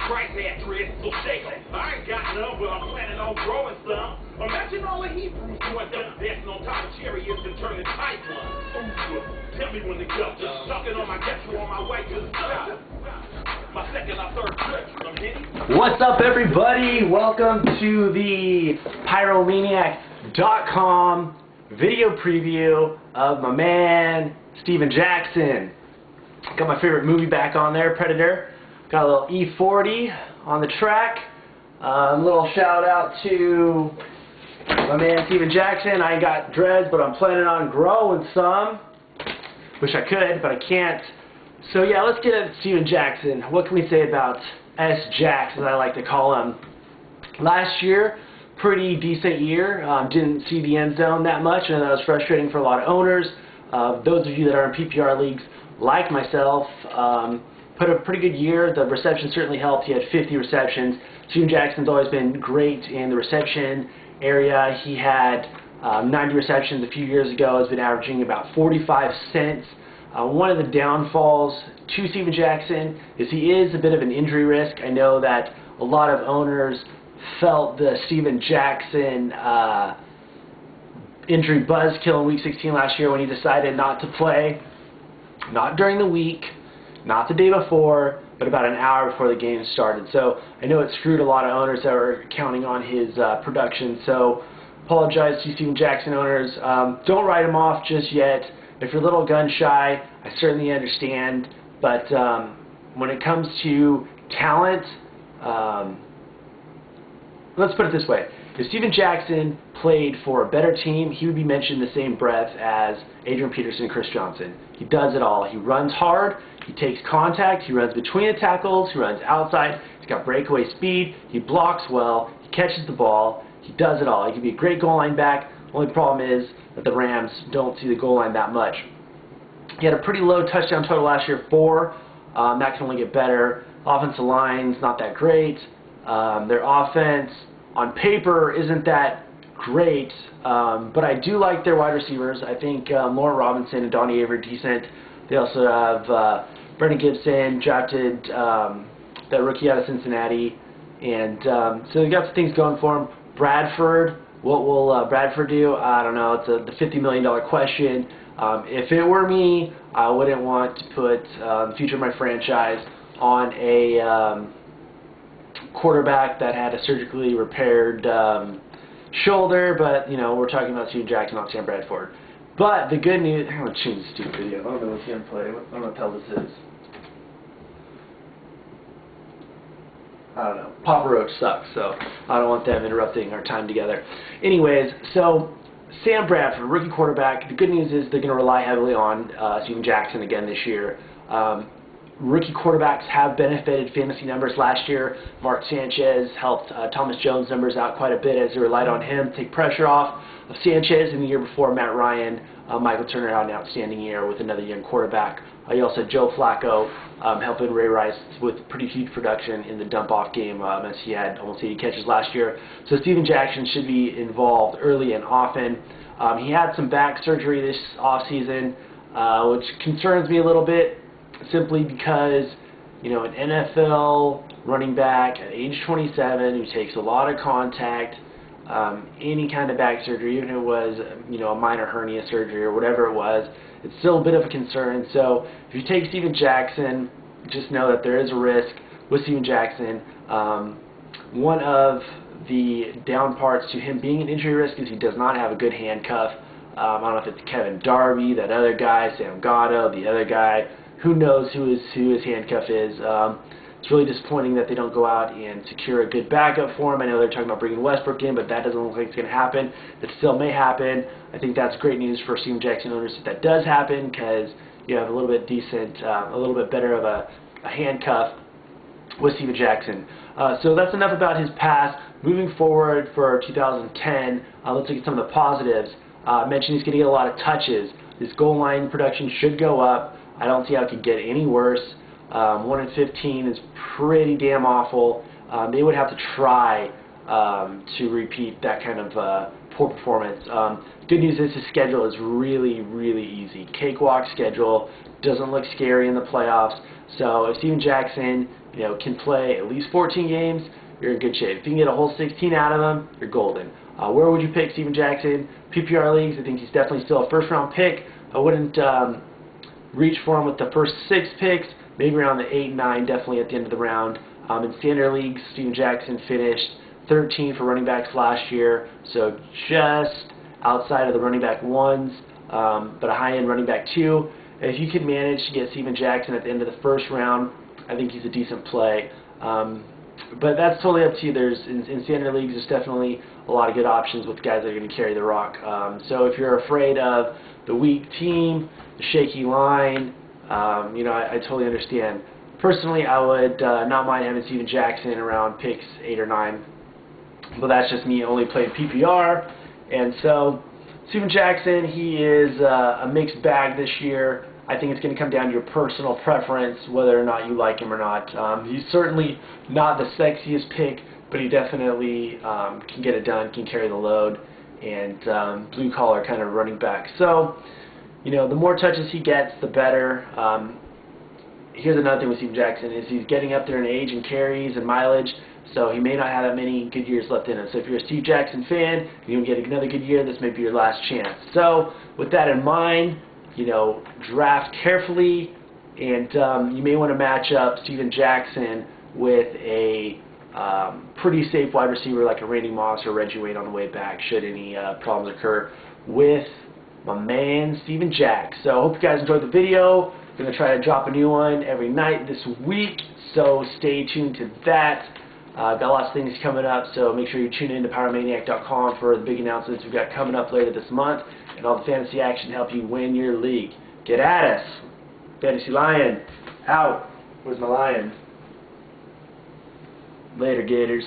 Christ had dread, so shake it. I ain't got none, but I'm planning on growing some. Imagine all the Hebrews doing the best on top of chariots and turning tight ones. Tell me when to go. Talking on my guest on my way to the south. My second or third trip. I'm hitting. What's up, everybody? Welcome to the Pyromaniac.com video preview of my man Steven Jackson. Got my favorite movie back on there, Predator. Got a little E40 on the track. Little shout out to my man Steven Jackson. I ain't got dreads, but I'm planning on growing some. Wish I could, but I can't. So yeah, let's get into Steven Jackson. What can we say about S. Jax, as I like to call him? Last year, pretty decent year. Didn't see the end zone that much, and that was frustrating for a lot of owners. Those of you that are in PPR leagues, like myself, put a pretty good year. The reception certainly helped. He had 50 receptions. Steven Jackson's always been great in the reception area. He had 90 receptions a few years ago. Has been averaging about 45 cents. One of the downfalls to Steven Jackson is he is a bit of an injury risk. I know that a lot of owners felt the Steven Jackson injury buzzkill in Week 16 last year when he decided not to play. Not during the week, not the day before, but about an hour before the game started. So I know it screwed a lot of owners that were counting on his production. So apologize to Steven Jackson owners. Don't write him off just yet. If you're a little gun shy, I certainly understand. But when it comes to talent, let's put it this way. If Steven Jackson played for a better team, he would be mentioned in the same breath as Adrian Peterson and Chris Johnson. He does it all. He runs hard, he takes contact, he runs between the tackles, he runs outside, he's got breakaway speed, he blocks well, he catches the ball, he does it all. He can be a great goal line back. Only problem is that the Rams don't see the goal line that much. He had a pretty low touchdown total last year, 4. That can only get better. Offensive line's not that great. Their offense on paper isn't that great, but I do like their wide receivers. I think Lauren Robinson and Donnie Avery are decent. They also have Brendan Gibson, drafted that rookie out of Cincinnati, and so they got some things going for him. Bradford, what will Bradford do? I don't know. It's the $50 million question. If it were me, I wouldn't want to put the future of my franchise on a quarterback that had a surgically repaired shoulder, but you know, we're talking about Steven Jackson, not Sam Bradford. But the good news, I'm going to change the stupid video. I don't know what's going to play. I don't know what the hell this is. I don't know. Papa Roach sucks, so I don't want them interrupting our time together. Anyways, so Sam Bradford, rookie quarterback. The good news is they're going to rely heavily on Steven Jackson again this year. Rookie quarterbacks have benefited fantasy numbers last year. Mark Sanchez helped Thomas Jones' numbers out quite a bit as they relied on him to take pressure off of Sanchez. In the year before, Matt Ryan, Michael Turner had an outstanding year with another young quarterback. You also had Joe Flacco helping Ray Rice with pretty huge production in the dump-off game as he had almost 80 catches last year. So Steven Jackson should be involved early and often. He had some back surgery this offseason, which concerns me a little bit, simply because, you know, an NFL running back at age 27 who takes a lot of contact, any kind of back surgery, even if it was, you know, a minor hernia surgery or whatever it was, it's still a bit of a concern. So if you take Steven Jackson, just know that there is a risk with Steven Jackson. One of the down parts to him being an injury risk is he does not have a good handcuff. I don't know if it's Kevin Darby, that other guy, Sam Gatto, the other guy. Who knows who his handcuff is. It's really disappointing that they don't go out and secure a good backup for him. I know they're talking about bringing Westbrook in, but that doesn't look like it's going to happen. That still may happen. I think that's great news for Steven Jackson owners if that does happen, because you have a little bit decent, a little bit better of a handcuff with Steven Jackson. So that's enough about his past. Moving forward for 2010, let's look at some of the positives. I mentioned he's going to get a lot of touches. His goal line production should go up. I don't see how it could get any worse. 1-15 is pretty damn awful. They would have to try to repeat that kind of poor performance. Good news is his schedule is really, really easy. Cakewalk schedule, doesn't look scary in the playoffs. So if Steven Jackson, can play at least 14 games, you're in good shape. If you can get a whole 16 out of him, you're golden. Where would you pick Steven Jackson? PPR leagues, I think he's definitely still a first-round pick. I wouldn't reach for him with the first 6 picks, maybe around the 8, 9, definitely at the end of the round. In standard leagues, Steven Jackson finished 13 for running backs last year, so just outside of the running back 1s, but a high-end running back 2. If you can manage to get Steven Jackson at the end of the first round, I think he's a decent play. But that's totally up to you. In standard leagues, there's definitely a lot of good options with guys that are going to carry the rock. So if you're afraid of the weak team, the shaky line, I totally understand. Personally, I would not mind having Steven Jackson around picks 8 or 9. But that's just me only playing PPR. And so Steven Jackson, he is a mixed bag this year. I think it's going to come down to your personal preference, whether or not you like him or not. He's certainly not the sexiest pick, but he definitely can get it done, can carry the load, and blue-collar kind of running back. So, the more touches he gets, the better. Here's another thing with Steven Jackson is he's getting up there in age and carries and mileage, so he may not have that many good years left in him. So if you're a Steve Jackson fan, you don't get another good year, this may be your last chance. So with that in mind, draft carefully, and you may want to match up Steven Jackson with a pretty safe wide receiver like a Randy Moss or Reggie Wayne on the way back should any problems occur with my man Steven Jack. So I hope you guys enjoyed the video. I'm going to try to drop a new one every night this week, so stay tuned to that. Got lots of things coming up, so make sure you tune in to Pyromaniac.com for the big announcements we've got coming up later this month, and all the fantasy action to help you win your league. Get at us. Fantasy Lion, out. Where's my lion? Later, Gators.